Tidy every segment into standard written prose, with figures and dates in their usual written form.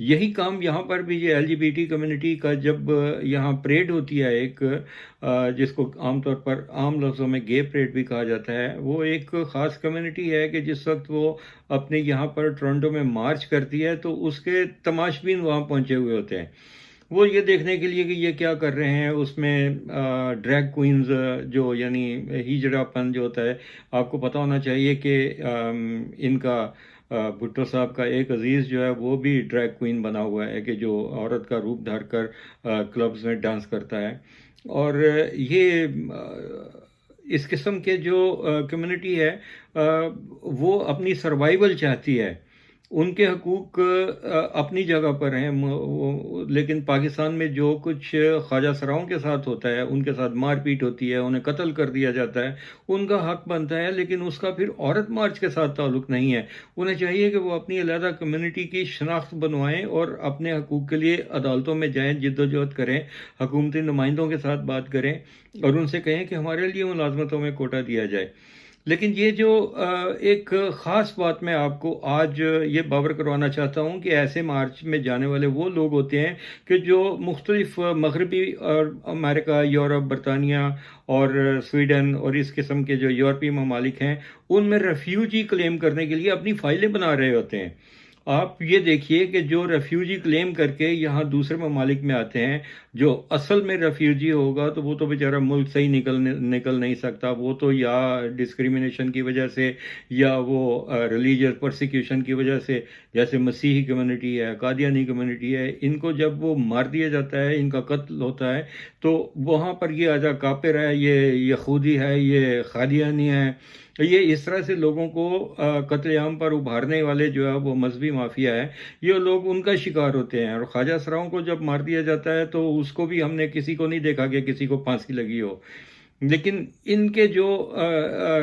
یہی کام یہاں پر بھی یہ LGBT کمیونٹی کا جب یہاں پریڈ ہوتی ہے ایک جس کو عام طور پر عام لفظوں میں گے پریڈ بھی کہا جاتا ہے، وہ ایک خاص کمیونٹی ہے کہ جس وقت وہ اپنے یہاں پر ٹورنٹو میں مارچ کرتی ہے تو اس کے تماشبین وہاں پہنچے ہوئے ہوتے ہیں، وہ یہ دیکھنے کے لیے کہ یہ کیا کر رہے ہیں۔ اس میں ڈریگ کوئنز جو یعنی ہجڑا پن جو ہوتا ہے، آپ کو پتہ ہونا چاہیے کہ ان کا بھٹو صاحب کا ایک عزیز جو ہے وہ بھی ڈریگ کوئن بنا ہوا ہے کہ جو عورت کا روپ دھار کر کلبز میں ڈانس کرتا ہے، اور یہ اس قسم کے جو کمیونٹی ہے وہ اپنی سروائیول چاہتی ہے، ان کے حقوق اپنی جگہ پر ہیں، لیکن پاکستان میں جو کچھ خواجہ سراؤں کے ساتھ ہوتا ہے، ان کے ساتھ مار پیٹ ہوتی ہے، انہیں قتل کر دیا جاتا ہے، ان کا حق بنتا ہے، لیکن اس کا پھر عورت مارچ کے ساتھ تعلق نہیں ہے۔ انہیں چاہیے کہ وہ اپنی علیحدہ کمیونٹی کی شناخت بنوائیں اور اپنے حقوق کے لیے عدالتوں میں جائیں، جد و جہد کریں، حکومتی نمائندوں کے ساتھ بات کریں اور ان سے کہیں کہ ہمارے لیے ملازمتوں میں کوٹا دیا جائے۔ لیکن یہ جو ایک خاص بات میں آپ کو آج یہ باور کروانا چاہتا ہوں کہ ایسے مارچ میں جانے والے وہ لوگ ہوتے ہیں کہ جو مختلف مغربی اور امریکہ، یورپ، برطانیہ اور سویڈن اور اس قسم کے جو یورپی ممالک ہیں، ان میں ریفیوجی کلیم کرنے کے لیے اپنی فائلیں بنا رہے ہوتے ہیں۔ آپ یہ دیکھیے کہ جو ریفیوجی کلیم کر کے یہاں دوسرے ممالک میں آتے ہیں، جو اصل میں ریفیوجی ہوگا تو وہ تو بیچارہ ملک سے ہی نکل نہیں سکتا، وہ تو یا ڈسکریمنیشن کی وجہ سے یا وہ ریلیجیس پرسیکیوشن کی وجہ سے، جیسے مسیحی کمیونٹی ہے، قادیانی کمیونٹی ہے، ان کو جب وہ مار دیا جاتا ہے، ان کا قتل ہوتا ہے، تو وہاں پر یہ آجا کافر ہے، یہ یہودی ہے، یہ قادیانی ہے، یہ اس طرح سے لوگوں کو قتل عام پر ابھارنے والے جو ہے وہ مذہبی مافیا ہے، یہ لوگ ان کا شکار ہوتے ہیں۔ اور خواجہ سراؤں کو جب مار دیا جاتا ہے تو اس کو بھی ہم نے کسی کو نہیں دیکھا کہ کسی کو پھانسی لگی ہو، لیکن ان کے جو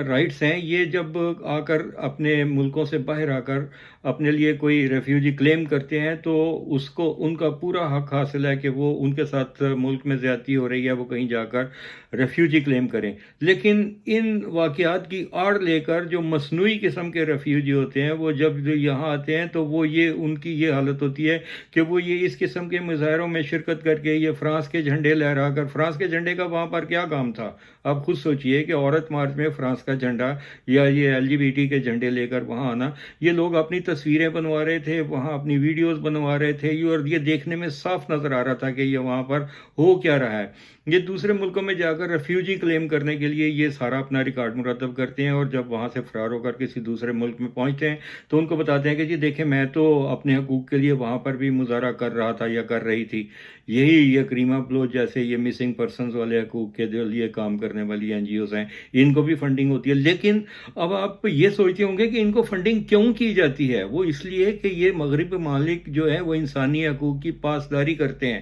رائٹس ہیں، یہ جب آ کر اپنے ملکوں سے باہر آ کر اپنے لیے کوئی ریفیوجی کلیم کرتے ہیں تو اس کو ان کا پورا حق حاصل ہے کہ وہ ان کے ساتھ ملک میں زیادتی ہو رہی ہے، وہ کہیں جا کر ریفیوجی کلیم کریں۔ لیکن ان واقعات کی آڑ لے کر جو مصنوعی قسم کے ریفیوجی ہوتے ہیں، وہ جب یہاں آتے ہیں تو وہ ان کی یہ حالت ہوتی ہے کہ وہ یہ اس قسم کے مظاہروں میں شرکت کر کے یہ فرانس کے جھنڈے لہرا کر، فرانس کے جھنڈے کا وہاں پر کیا کام تھا؟ آپ خود سوچئے کہ عورت مارچ میں فرانس کا جھنڈا یا یہ LGBT کے جھنڈے لے کر وہاں آنا، یہ لوگ اپنی تصویریں بنوا رہے تھے، وہاں اپنی ویڈیوز بنوا رہے تھے، اور یہ دیکھنے میں صاف نظر آ رہا تھا کہ یہ وہاں پر ہو کیا رہا ہے۔ یہ دوسرے ملکوں میں جا کر ریفیوجی کلیم کرنے کے لیے یہ سارا اپنا ریکارڈ مرتب کرتے ہیں، اور جب وہاں سے فرار ہو کر کسی دوسرے ملک میں پہنچتے ہیں تو ان کو بتاتے ہیں کہ جی دیکھیں، میں تو اپنے حقوق کے لیے وہاں پر بھی مظاہرہ کر رہا تھا یا کر رہی تھی۔ یہی یہ کریمہ بلوچ جیسے یہ مسنگ پرسنز والے حقوق کے جو لیے کام کرنے والی NGOs ہیں، ان کو بھی فنڈنگ ہوتی ہے۔ لیکن اب آپ یہ سوچتے ہوں گے کہ ان کو فنڈنگ کیوں کی جاتی ہے؟ وہ اس لیے کہ یہ مغربی ممالک جو ہیں وہ انسانی حقوق کی پاسداری کرتے ہیں۔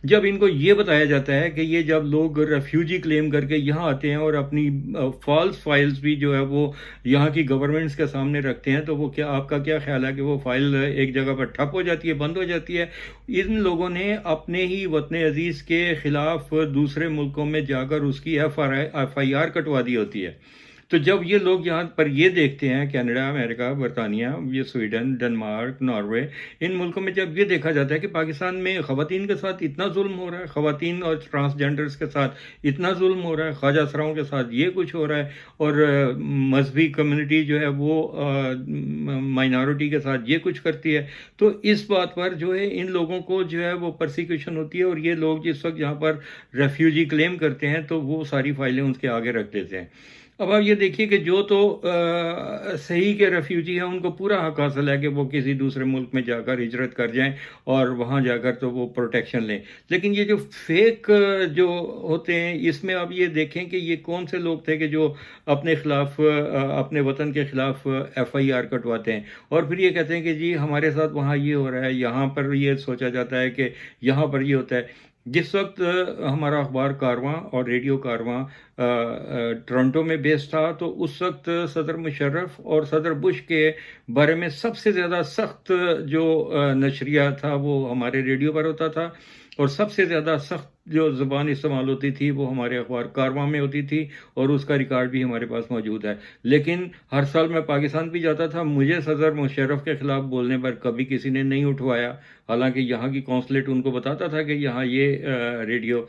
جب ان کو یہ بتایا جاتا ہے کہ یہ جب لوگ ریفیوجی کلیم کر کے یہاں آتے ہیں اور اپنی فالس فائلز بھی جو ہے وہ یہاں کی گورنمنٹس کے سامنے رکھتے ہیں، تو وہ کیا آپ کا کیا خیال ہے کہ وہ فائل ایک جگہ پر ٹھپ ہو جاتی ہے، بند ہو جاتی ہے؟ ان لوگوں نے اپنے ہی وطن عزیز کے خلاف دوسرے ملکوں میں جا کر اس کی FIR کٹوا دی ہوتی ہے۔ تو جب یہ لوگ یہاں پر یہ دیکھتے ہیں، کینیڈا، امریکہ، برطانیہ، یہ سویڈن، ڈنمارک، ناروے، ان ملکوں میں جب یہ دیکھا جاتا ہے کہ پاکستان میں خواتین کے ساتھ اتنا ظلم ہو رہا ہے، خواتین اور ٹرانسجینڈرز کے ساتھ اتنا ظلم ہو رہا ہے، خواجہ سراؤں کے ساتھ یہ کچھ ہو رہا ہے، اور مذہبی کمیونٹی جو ہے وہ مائنارٹی کے ساتھ یہ کچھ کرتی ہے، تو اس بات پر جو ہے ان لوگوں کو جو ہے وہ پرسیکیوشن ہوتی ہے، اور یہ لوگ جس وقت یہاں پر ریفیوجی کلیم کرتے ہیں تو وہ ساری فائلیں ان کے آگے رکھ دیتے ہیں۔ اب آپ یہ دیکھیے کہ جو تو صحیح کے ریفیوجی ہیں، ان کو پورا حق حاصل ہے کہ وہ کسی دوسرے ملک میں جا کر ہجرت کر جائیں اور وہاں جا کر تو وہ پروٹیکشن لیں۔ لیکن یہ جو فیک جو ہوتے ہیں، اس میں آپ یہ دیکھیں کہ یہ کون سے لوگ تھے کہ جو اپنے خلاف، اپنے وطن کے خلاف FIR کٹواتے ہیں، اور پھر یہ کہتے ہیں کہ جی ہمارے ساتھ وہاں یہ ہو رہا ہے، یہاں پر یہ سوچا جاتا ہے کہ یہاں پر یہ ہوتا ہے۔ جس وقت ہمارا اخبار کارواں اور ریڈیو کارواں ٹورنٹو میں بیس تھا، تو اس وقت صدر مشرف اور صدر بش کے بارے میں سب سے زیادہ سخت جو نشریہ تھا وہ ہمارے ریڈیو پر ہوتا تھا، اور سب سے زیادہ سخت جو زبان استعمال ہوتی تھی وہ ہمارے اخبار کارواں میں ہوتی تھی، اور اس کا ریکارڈ بھی ہمارے پاس موجود ہے. لیکن ہر سال میں پاکستان بھی جاتا تھا، مجھے صدر مشرف کے خلاف بولنے پر کبھی کسی نے نہیں اٹھوایا، حالانکہ یہاں کی کونسلیٹ ان کو بتاتا تھا کہ یہاں یہ ریڈیو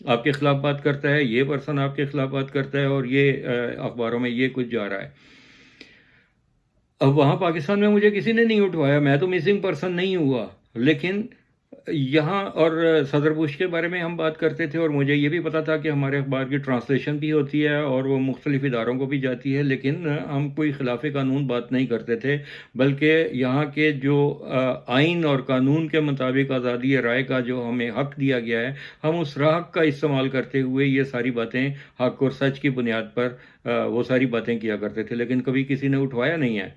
آپ کے خلاف بات کرتا ہے، یہ پرسن آپ کے خلاف بات کرتا ہے، اور یہ اخباروں میں یہ کچھ جا رہا ہے. اب وہاں پاکستان میں مجھے کسی نے نہیں اٹھوایا، میں تو مسنگ پرسن نہیں ہوا. لیکن یہاں اور صدر بش کے بارے میں ہم بات کرتے تھے، اور مجھے یہ بھی پتا تھا کہ ہمارے اخبار کی ٹرانسلیشن بھی ہوتی ہے اور وہ مختلف اداروں کو بھی جاتی ہے، لیکن ہم کوئی خلاف قانون بات نہیں کرتے تھے، بلکہ یہاں کے جو آئین اور قانون کے مطابق آزادی رائے کا جو ہمیں حق دیا گیا ہے، ہم اس حق کا استعمال کرتے ہوئے یہ ساری باتیں حق اور سچ کی بنیاد پر وہ ساری باتیں کیا کرتے تھے، لیکن کبھی کسی نے اٹھوایا نہیں ہے.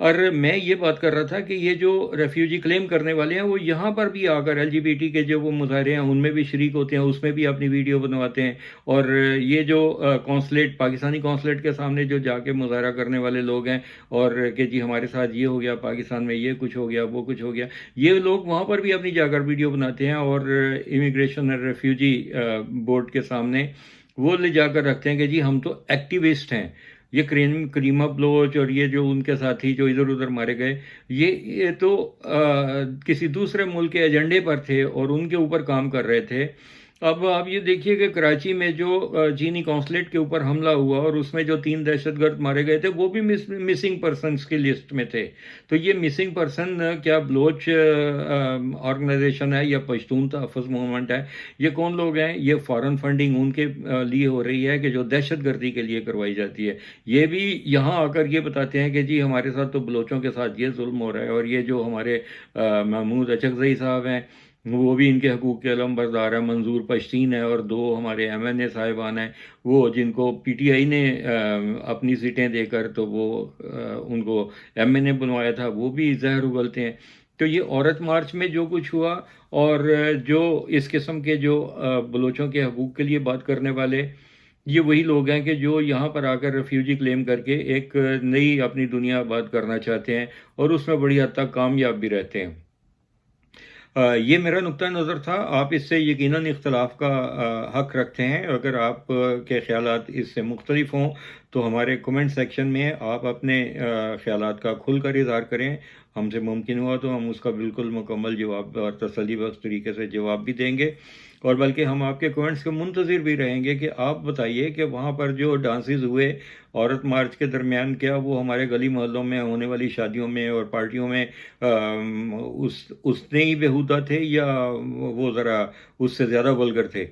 اور میں یہ بات کر رہا تھا کہ یہ جو ریفیوجی کلیم کرنے والے ہیں وہ یہاں پر بھی آ کر LGBT کے جو وہ مظاہرے ہیں ان میں بھی شریک ہوتے ہیں، اس میں بھی اپنی ویڈیو بنواتے ہیں. اور یہ جو کونسلیٹ پاکستانی کونسلیٹ کے سامنے جو جا کے مظاہرہ کرنے والے لوگ ہیں، اور کہ جی ہمارے ساتھ یہ ہو گیا، پاکستان میں یہ کچھ ہو گیا، وہ کچھ ہو گیا، یہ لوگ وہاں پر بھی اپنی جا کر ویڈیو بناتے ہیں، اور امیگریشن اور ریفیوجی بورڈ کے سامنے وہ لے جا کر رکھتے ہیں کہ جی ہم تو ایکٹیوسٹ ہیں. یہ کریمہ بلوچ اور یہ جو ان کے ساتھی جو ادھر ادھر مارے گئے، یہ تو کسی دوسرے ملک کے ایجنڈے پر تھے اور ان کے اوپر کام کر رہے تھے. اب آپ یہ دیکھیے کہ کراچی میں جو چینی کونسلیٹ کے اوپر حملہ ہوا اور اس میں جو 3 دہشت گرد مارے گئے تھے، وہ بھی مسنگ پرسنس کی لسٹ میں تھے. تو یہ مسنگ پرسن کیا بلوچ آرگنائزیشن ہے یا پشتون تحفظ موومنٹ ہے؟ یہ کون لوگ ہیں؟ یہ فارن فنڈنگ ان کے لیے ہو رہی ہے کہ جو دہشت گردی کے لیے کروائی جاتی ہے. یہ بھی یہاں آ کر یہ بتاتے ہیں کہ جی ہمارے ساتھ تو بلوچوں کے ساتھ یہ ظلم ہو رہا ہے، اور یہ جو ہمارے محمود اچکزئی صاحب ہیں وہ بھی ان کے حقوق کے علم بردار ہیں. منظور پشتین ہے، اور 2 ہمارے MNA صاحبان ہیں، وہ جن کو PTI نے اپنی سیٹیں دے کر تو وہ ان کو MNA بنوایا تھا، وہ بھی زہر اگلتے ہیں. تو یہ عورت مارچ میں جو کچھ ہوا، اور جو اس قسم کے جو بلوچوں کے حقوق کے لیے بات کرنے والے، یہ وہی لوگ ہیں کہ جو یہاں پر آ کر ریفیوجی کلیم کر کے ایک نئی اپنی دنیا آباد کرنا چاہتے ہیں، اور اس میں بڑی حد تک کامیاب بھی رہتے ہیں. یہ میرا نقطہ نظر تھا. آپ اس سے یقیناً اختلاف کا حق رکھتے ہیں. اگر آپ کے خیالات اس سے مختلف ہوں تو ہمارے کومنٹ سیکشن میں آپ اپنے خیالات کا کھل کر اظہار کریں. ہم سے ممکن ہوا تو ہم اس کا بالکل مکمل جواب اور تسلی بخش طریقے سے جواب بھی دیں گے، اور بلکہ ہم آپ کے کومنٹس کے منتظر بھی رہیں گے کہ آپ بتائیے کہ وہاں پر جو ڈانسز ہوئے عورت مارچ کے درمیان، کیا وہ ہمارے گلی محلوں میں ہونے والی شادیوں میں اور پارٹیوں میں اس نے ہی بےہودہ تھے، یا وہ ذرا اس سے زیادہ ولگر تھے؟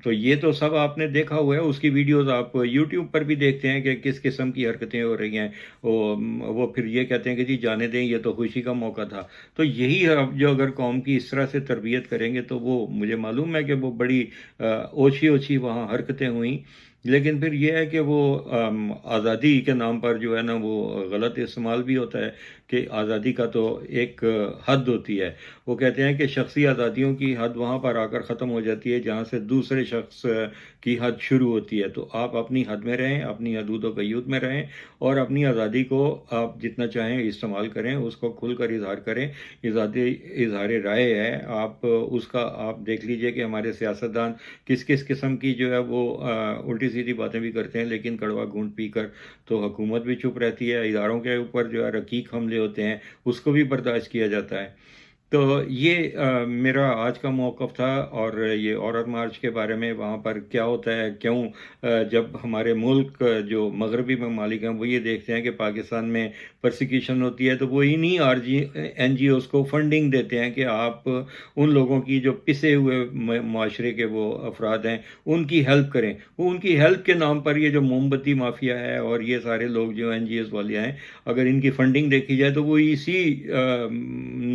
تو یہ تو سب آپ نے دیکھا ہوا ہے. اس کی ویڈیوز آپ یوٹیوب پر بھی دیکھتے ہیں کہ کس قسم کی حرکتیں ہو رہی ہیں. وہ پھر یہ کہتے ہیں کہ جی جانے دیں، یہ تو خوشی کا موقع تھا. تو یہی جو اگر قوم کی اس طرح سے تربیت کریں گے تو وہ مجھے معلوم ہے کہ وہ بڑی اوچھی وہاں حرکتیں ہوئیں. لیکن پھر یہ ہے کہ وہ آزادی کے نام پر جو ہے نا وہ غلط استعمال بھی ہوتا ہے، کہ آزادی کا تو ایک حد ہوتی ہے. وہ کہتے ہیں کہ شخصی آزادیوں کی حد وہاں پر آ کر ختم ہو جاتی ہے جہاں سے دوسرے شخص کی حد شروع ہوتی ہے. تو آپ اپنی حد میں رہیں، اپنی حدود و قیود میں رہیں، اور اپنی آزادی کو آپ جتنا چاہیں استعمال کریں، اس کو کھل کر اظہار کریں. اظہار رائے ہے، آپ اس کا آپ دیکھ لیجئے کہ ہمارے سیاستدان کس قسم کی جو ہے وہ الٹی سیدھی باتیں بھی کرتے ہیں، لیکن کڑوا گھونٹ پی کر تو حکومت بھی چپ رہتی ہے. اداروں کے اوپر جو ہے رقیق حملے ہوتے ہیں، اس کو بھی برداشت کیا جاتا ہے. تو یہ میرا آج کا موقف تھا. اور یہ عورت مارچ کے بارے میں وہاں پر کیا ہوتا ہے، کیوں جب ہمارے ملک جو مغربی ممالک ہیں وہ یہ دیکھتے ہیں کہ پاکستان میں پرسیکیوشن ہوتی ہے، تو وہ انہی NGOs کو فنڈنگ دیتے ہیں کہ آپ ان لوگوں کی جو پسے ہوئے معاشرے کے وہ افراد ہیں ان کی ہیلپ کریں. وہ ان کی ہیلپ کے نام پر یہ جو موم بتی مافیا ہے اور یہ سارے لوگ جو NGOs والے ہیں، اگر ان کی فنڈنگ دیکھی جائے تو وہ اسی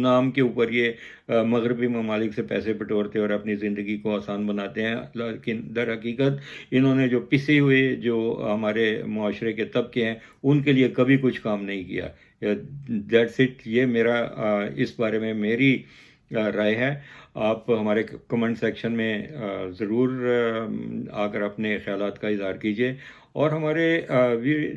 نام کے اوپر یہ مغربی ممالک سے پیسے بٹورتے اور اپنی زندگی کو آسان بناتے ہیں. لیکن در حقیقت انہوں نے جو پسے ہوئے جو ہمارے معاشرے کے طبقے ہیں ان کے لیے کبھی کچھ کام نہیں کیا. That's it. یہ میرا اس بارے میں میری رائے ہے آپ ہمارے کمنٹ سیکشن میں ضرور آ کر اپنے خیالات کا اظہار کیجیے، اور ہمارے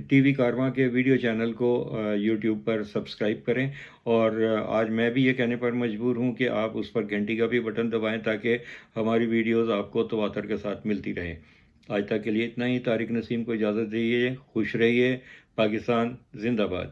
ٹی وی کارواں کے ویڈیو چینل کو یوٹیوب پر سبسکرائب کریں، اور آج میں بھی یہ کہنے پر مجبور ہوں کہ آپ اس پر گھنٹی کا بھی بٹن دبائیں تاکہ ہماری ویڈیوز آپ کو تواتر کے ساتھ ملتی رہیں۔ آج تک کے لیے اتنا ہی۔ طارق نسیم کو اجازت دیجیے، خوش رہیے۔ پاکستان زندہ باد۔